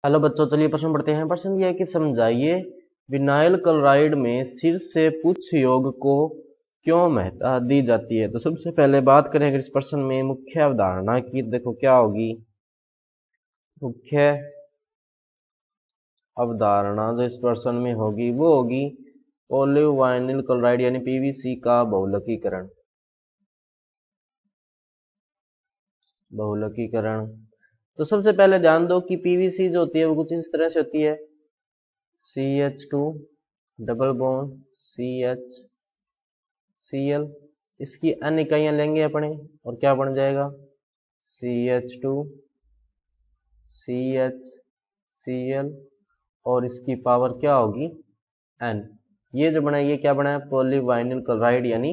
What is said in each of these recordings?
Hello बच्चों, चलिए प्रश्न पढ़ते हैं। प्रश्न यह है कि समझाइए विनाइल क्लोराइड में शीर्ष से पुच्छ योग को क्यों महत्ता दी जाती है। तो सबसे पहले बात करें अगर इस प्रश्न में मुख्य अवधारणा की, देखो क्या होगी मुख्य अवधारणा जो इस प्रश्न में होगी वो होगी पॉलीविनाइल क्लोराइड यानी पीवीसी का बहुलकीकरण। तो सबसे पहले ध्यान दो कि पीवीसी जो होती है वो कुछ इस तरह से होती है, CH2 डबल बॉन्ड CH इसकी अन्य इकाइयां लेंगे अपने और क्या बन जाएगा CH2 CHCl और इसकी पावर क्या होगी N। ये जो बना है ये क्या बना है पॉलीविनाइल क्लोराइड यानी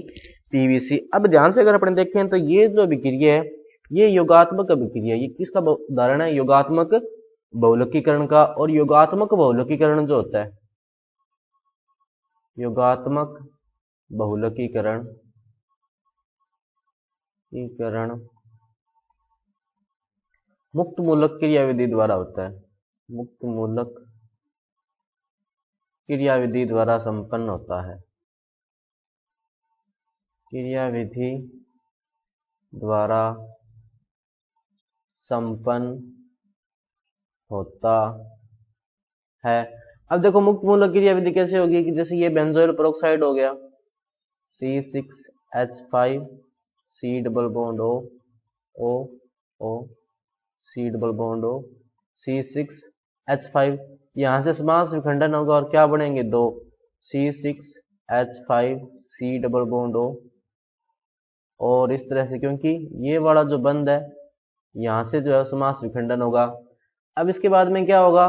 पीवीसी। अब ध्यान से अगर अपने देखें तो ये जो अभिक्रिया है ये योगात्मक अभिक्रिया, ये किसका उदाहरण है योगात्मक बहुलकीकरण का। और योगात्मक बहुलकीकरण जो होता है योगात्मक बहुलकीकरण मुक्त मूलक क्रियाविधि द्वारा होता है, मुक्त मूलक क्रियाविधि द्वारा संपन्न होता है, क्रियाविधि द्वारा संपन्न होता है। अब देखो मुक्त मूलक क्रियाविधि कैसे होगी कि जैसे ये बेंजोइल पेरोक्साइड हो गया C6H5 C double bond O C double bond O C6H5, यहां से समास विखंडन होगा और क्या बनेंगे दो C6H5 C double bond O। और इस तरह से क्योंकि ये वाला जो बंद है यहां से जो है समास विखंडन होगा। अब इसके बाद में क्या होगा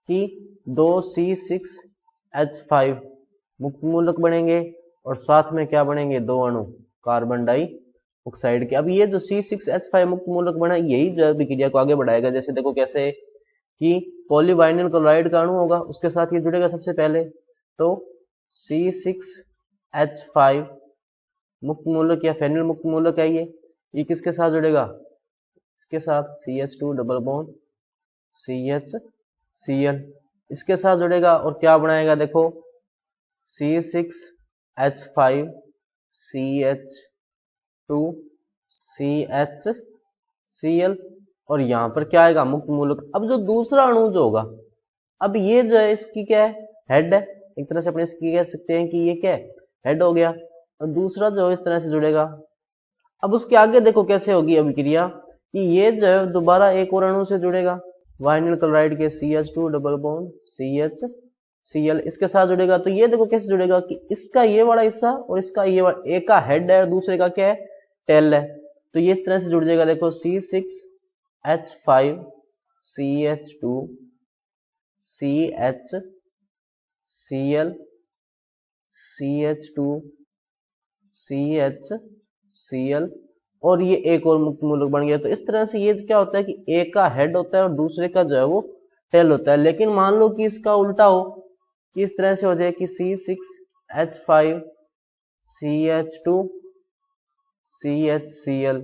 कि दो C6H5 मुक्त मूलक बनेंगे और साथ में क्या बनेंगे दो अणु कार्बन डाइऑक्साइड के। अब ये जो C6H5 मुक्त मूलक बना यही जो अभिक्रिया को आगे बढ़ाएगा। जैसे देखो कैसे कि पॉलीविनाइल क्लोराइड का अणु होगा उसके साथ ये जुड़ेगा सबसे पहले, तो C6H5 मुक्त मूलक या फेनिल मुक्त मूलक है ये किसके साथ जुड़ेगा इसके साथ CH2 डबल बॉन्ड CHCl इसके साथ जुड़ेगा और क्या बनाएगा देखो C6H5 CH2 CHCl और यहां पर क्या आएगा मुक्त मूलक। अब जो दूसरा अणु जो होगा, अब ये जो है इसकी क्या है हेड है, एक तरह से अपने इसकी कह सकते हैं कि ये क्या है हेड हो गया और दूसरा जो है इस तरह से जुड़ेगा। अब उसके आगे देखो कैसे होगी अभिक्रिया कि ये जो है दोबारा एक और अणु से जुड़ेगा वाइनिल क्लोराइड के CH2 डबल बॉन्ड CHCl इसके साथ जुड़ेगा। तो ये देखो कैसे जुड़ेगा कि इसका ये वाला हिस्सा और इसका ये वाला, एक का हेड है और दूसरे का क्या है टेल है, तो ये इस तरह से जुड़ जाएगा। देखो C6H5 CH2 CHCl CH2 CHCl और ये एक और मुक्त मूलक बन गया। तो इस तरह से ये क्या होता है कि एक का हेड होता है और दूसरे का जो है वो टेल होता है। लेकिन मान लो कि इसका उल्टा हो कि इस तरह से हो जाए कि C6H5 CH2 CHCl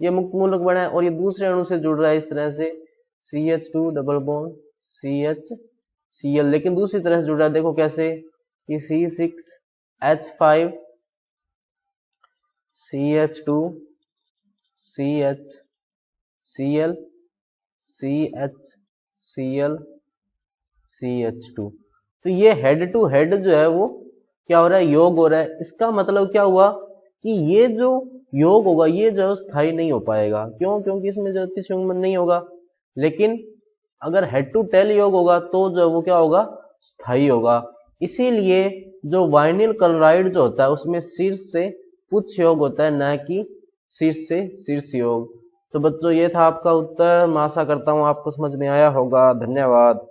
ये मुक्त मूलक बना है और ये दूसरे अणु से जुड़ रहा है इस तरह से CH2 डबल बॉन्ड CHCl, लेकिन दूसरी तरह से जुड़ रहा है। देखो कैसे कि C6H5 CH2 CHCl CHCl CH2, तो ये हेड टू हेड जो है वो क्या हो रहा है योग हो रहा है। इसका मतलब क्या हुआ कि ये जो योग होगा ये जो स्थायी नहीं हो पाएगा, क्यों क्योंकि इसमें जो अतिसंगमन नहीं होगा। लेकिन अगर हेड टू टेल योग होगा तो जो वो क्या होगा स्थायी होगा। इसीलिए जो वाइनिल क्लोराइड जो होता है उसमें शीर्ष से पुच्छ योग होता है न कि शीर्ष से शीर्ष योग। तो बच्चों ये था आपका उत्तर। मैं आशा करता हूं आपको समझ में आया होगा। धन्यवाद।